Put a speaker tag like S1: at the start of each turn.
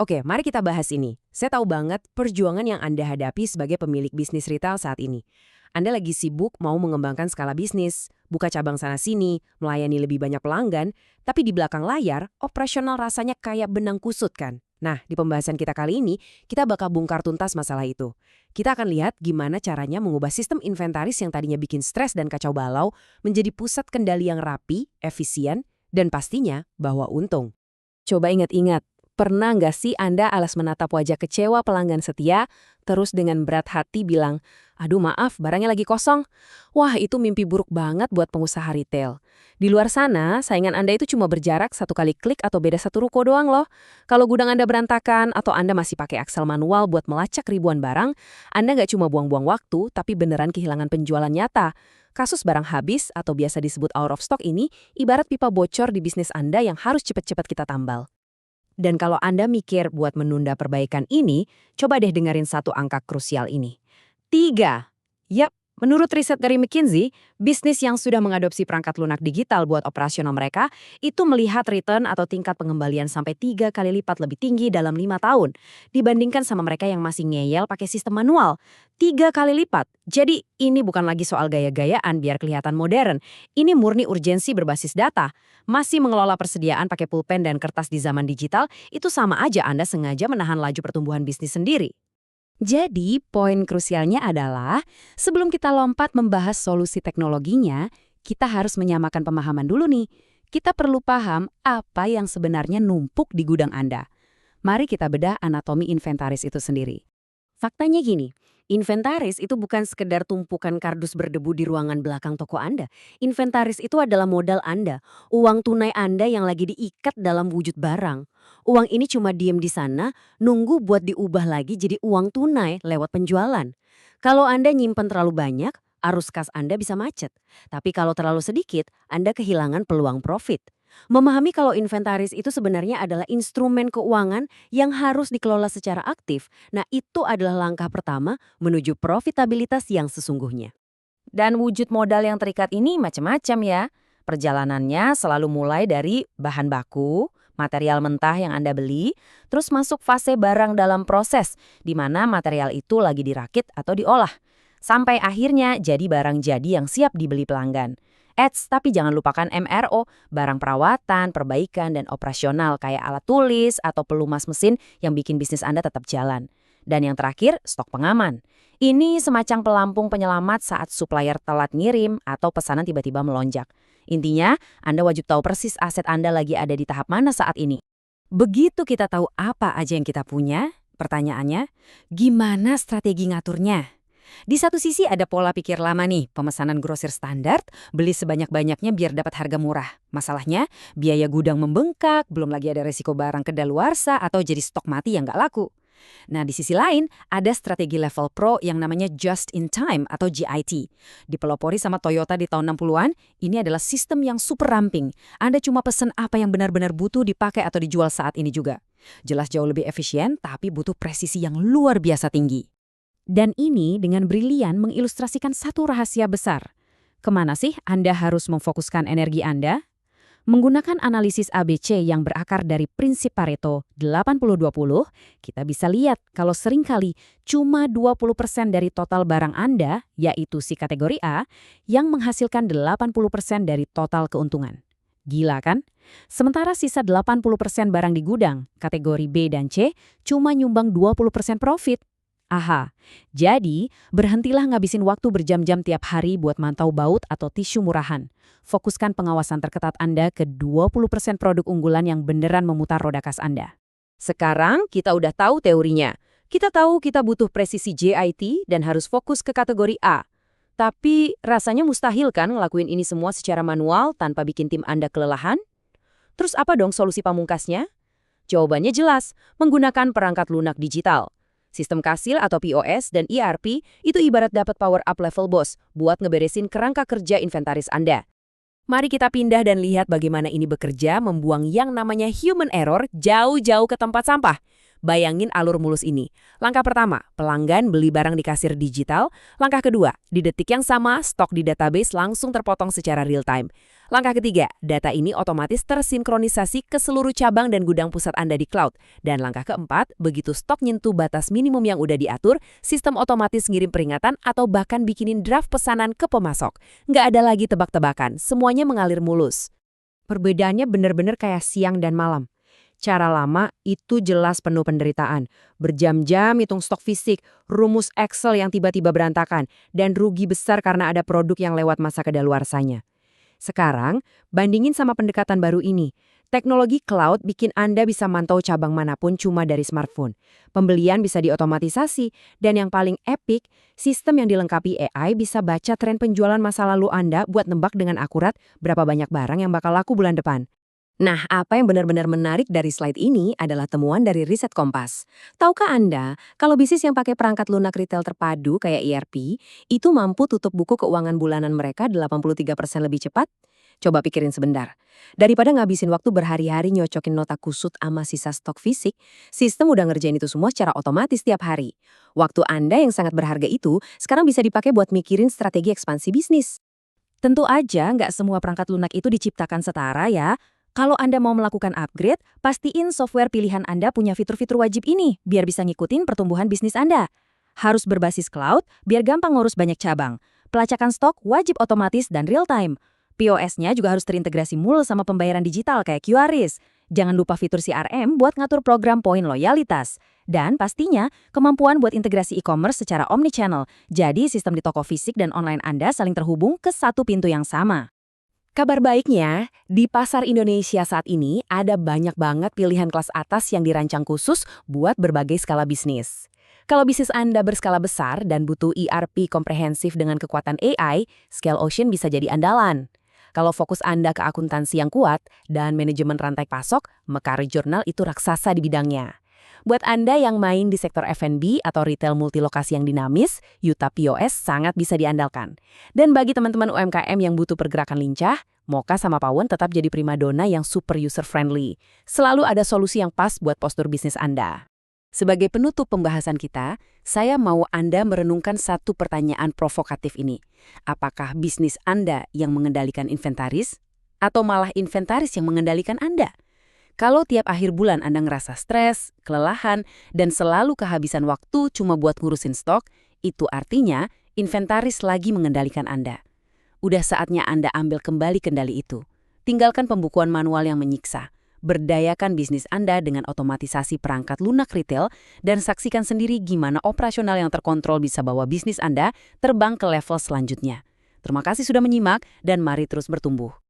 S1: Oke, mari kita bahas ini. Saya tahu banget perjuangan yang Anda hadapi sebagai pemilik bisnis retail saat ini. Anda lagi sibuk mau mengembangkan skala bisnis, buka cabang sana-sini, melayani lebih banyak pelanggan, tapi di belakang layar, operasional rasanya kayak benang kusut kan? Nah, di pembahasan kita kali ini, kita bakal bongkar tuntas masalah itu. Kita akan lihat gimana caranya mengubah sistem inventaris yang tadinya bikin stres dan kacau balau menjadi pusat kendali yang rapi, efisien, dan pastinya bahwa untung. Coba ingat-ingat, pernah nggak sih Anda alas menatap wajah kecewa pelanggan setia, terus dengan berat hati bilang, "Aduh maaf, barangnya lagi kosong." Wah, itu mimpi buruk banget buat pengusaha retail. Di luar sana, saingan Anda itu cuma berjarak satu kali klik atau beda satu ruko doang loh. Kalau gudang Anda berantakan atau Anda masih pakai Excel manual buat melacak ribuan barang, Anda nggak cuma buang-buang waktu, tapi beneran kehilangan penjualan nyata. Kasus barang habis atau biasa disebut out of stock ini ibarat pipa bocor di bisnis Anda yang harus cepat-cepat kita tambal. Dan kalau Anda mikir buat menunda perbaikan ini, coba deh dengerin satu angka krusial ini. 3. Yap, menurut riset dari McKinsey, bisnis yang sudah mengadopsi perangkat lunak digital buat operasional mereka, itu melihat return atau tingkat pengembalian sampai 3 kali lipat lebih tinggi dalam 5 tahun, dibandingkan sama mereka yang masih ngeyel pakai sistem manual. 3 kali lipat. Jadi ini bukan lagi soal gaya-gayaan biar kelihatan modern. Ini murni urgensi berbasis data. Masih mengelola persediaan pakai pulpen dan kertas di zaman digital, itu sama aja Anda sengaja menahan laju pertumbuhan bisnis sendiri. Jadi, poin krusialnya adalah, sebelum kita lompat membahas solusi teknologinya, kita harus menyamakan pemahaman dulu nih. Kita perlu paham apa yang sebenarnya numpuk di gudang Anda. Mari kita bedah anatomi inventaris itu sendiri. Faktanya gini, inventaris itu bukan sekedar tumpukan kardus berdebu di ruangan belakang toko Anda. Inventaris itu adalah modal Anda, uang tunai Anda yang lagi diikat dalam wujud barang. Uang ini cuma diem di sana, nunggu buat diubah lagi jadi uang tunai lewat penjualan. Kalau Anda nyimpen terlalu banyak, arus kas Anda bisa macet. Tapi kalau terlalu sedikit, Anda kehilangan peluang profit. Memahami kalau inventaris itu sebenarnya adalah instrumen keuangan yang harus dikelola secara aktif. Nah, itu adalah langkah pertama menuju profitabilitas yang sesungguhnya. Dan wujud modal yang terikat ini macam-macam ya. Perjalanannya selalu mulai dari bahan baku, material mentah yang Anda beli, terus masuk fase barang dalam proses, di mana material itu lagi dirakit atau diolah. Sampai akhirnya jadi barang jadi yang siap dibeli pelanggan. Tapi jangan lupakan MRO, barang perawatan, perbaikan, dan operasional kayak alat tulis atau pelumas mesin yang bikin bisnis Anda tetap jalan. Dan yang terakhir, stok pengaman. Ini semacam pelampung penyelamat saat supplier telat ngirim atau pesanan tiba-tiba melonjak. Intinya, Anda wajib tahu persis aset Anda lagi ada di tahap mana saat ini. Begitu kita tahu apa aja yang kita punya, pertanyaannya, gimana strategi ngaturnya? Di satu sisi ada pola pikir lama nih, pemesanan grosir standar, beli sebanyak-banyaknya biar dapat harga murah. Masalahnya, biaya gudang membengkak, belum lagi ada resiko barang kedaluarsa atau jadi stok mati yang nggak laku. Nah, di sisi lain, ada strategi level pro yang namanya just in time atau JIT. Dipelopori sama Toyota di tahun 60-an, ini adalah sistem yang super ramping. Anda cuma pesen apa yang benar-benar butuh dipakai atau dijual saat ini juga. Jelas jauh lebih efisien, tapi butuh presisi yang luar biasa tinggi. Dan ini dengan brilian mengilustrasikan satu rahasia besar. Kemana sih Anda harus memfokuskan energi Anda? Menggunakan analisis ABC yang berakar dari prinsip Pareto 80-20, kita bisa lihat kalau seringkali cuma 20% dari total barang Anda, yaitu si kategori A, yang menghasilkan 80% dari total keuntungan. Gila kan? Sementara sisa 80% barang di gudang, kategori B dan C, cuma nyumbang 20% profit. Aha, jadi berhentilah ngabisin waktu berjam-jam tiap hari buat mantau baut atau tisu murahan. Fokuskan pengawasan terketat Anda ke 20% produk unggulan yang beneran memutar roda kas Anda. Sekarang kita udah tahu teorinya. Kita tahu kita butuh presisi JIT dan harus fokus ke kategori A. Tapi rasanya mustahil kan ngelakuin ini semua secara manual tanpa bikin tim Anda kelelahan? Terus apa dong solusi pamungkasnya? Jawabannya jelas, menggunakan perangkat lunak digital. Sistem kasir atau POS dan ERP itu ibarat dapat power up level boss buat ngeberesin kerangka kerja inventaris Anda. Mari kita pindah dan lihat bagaimana ini bekerja membuang yang namanya human error jauh-jauh ke tempat sampah. Bayangin alur mulus ini. Langkah pertama, pelanggan beli barang di kasir digital. Langkah kedua, di detik yang sama, stok di database langsung terpotong secara real time. Langkah ketiga, data ini otomatis tersinkronisasi ke seluruh cabang dan gudang pusat Anda di cloud. Dan langkah keempat, begitu stok nyentuh batas minimum yang udah diatur, sistem otomatis ngirim peringatan atau bahkan bikinin draft pesanan ke pemasok. Nggak ada lagi tebak-tebakan, semuanya mengalir mulus. Perbedaannya benar-benar kayak siang dan malam. Cara lama itu jelas penuh penderitaan. Berjam-jam hitung stok fisik, rumus Excel yang tiba-tiba berantakan, dan rugi besar karena ada produk yang lewat masa kedaluarsanya. Sekarang, bandingin sama pendekatan baru ini. Teknologi cloud bikin Anda bisa mantau cabang manapun cuma dari smartphone. Pembelian bisa diotomatisasi, dan yang paling epic, sistem yang dilengkapi AI bisa baca tren penjualan masa lalu Anda buat nembak dengan akurat berapa banyak barang yang bakal laku bulan depan. Nah, apa yang benar-benar menarik dari slide ini adalah temuan dari riset Kompas. Tahukah Anda, kalau bisnis yang pakai perangkat lunak retail terpadu kayak ERP, itu mampu tutup buku keuangan bulanan mereka 83% lebih cepat? Coba pikirin sebentar. Daripada ngabisin waktu berhari-hari nyocokin nota kusut sama sisa stok fisik, sistem udah ngerjain itu semua secara otomatis tiap hari. Waktu Anda yang sangat berharga itu sekarang bisa dipakai buat mikirin strategi ekspansi bisnis. Tentu aja nggak semua perangkat lunak itu diciptakan setara ya. Kalau Anda mau melakukan upgrade, pastiin software pilihan Anda punya fitur-fitur wajib ini, biar bisa ngikutin pertumbuhan bisnis Anda. Harus berbasis cloud, biar gampang ngurus banyak cabang. Pelacakan stok wajib otomatis dan real-time. POS-nya juga harus terintegrasi mul sama pembayaran digital kayak QRIS. Jangan lupa fitur CRM buat ngatur program poin loyalitas. Dan pastinya, kemampuan buat integrasi e-commerce secara omnichannel. Jadi sistem di toko fisik dan online Anda saling terhubung ke satu pintu yang sama. Kabar baiknya, di pasar Indonesia saat ini ada banyak banget pilihan kelas atas yang dirancang khusus buat berbagai skala bisnis. Kalau bisnis Anda berskala besar dan butuh ERP komprehensif dengan kekuatan AI, Scale Ocean bisa jadi andalan. Kalau fokus Anda ke akuntansi yang kuat dan manajemen rantai pasok, Mekari Journal itu raksasa di bidangnya. Buat Anda yang main di sektor F&B atau retail multilokasi yang dinamis, Yuta POS sangat bisa diandalkan. Dan bagi teman-teman UMKM yang butuh pergerakan lincah, Moka sama Pawon tetap jadi primadona yang super user-friendly. Selalu ada solusi yang pas buat postur bisnis Anda. Sebagai penutup pembahasan kita, saya mau Anda merenungkan satu pertanyaan provokatif ini. Apakah bisnis Anda yang mengendalikan inventaris? Atau malah inventaris yang mengendalikan Anda? Kalau tiap akhir bulan Anda ngerasa stres, kelelahan, dan selalu kehabisan waktu cuma buat ngurusin stok, itu artinya inventaris lagi mengendalikan Anda. Udah saatnya Anda ambil kembali kendali itu. Tinggalkan pembukuan manual yang menyiksa. Berdayakan bisnis Anda dengan otomatisasi perangkat lunak retail dan saksikan sendiri gimana operasional yang terkontrol bisa bawa bisnis Anda terbang ke level selanjutnya. Terima kasih sudah menyimak dan mari terus bertumbuh.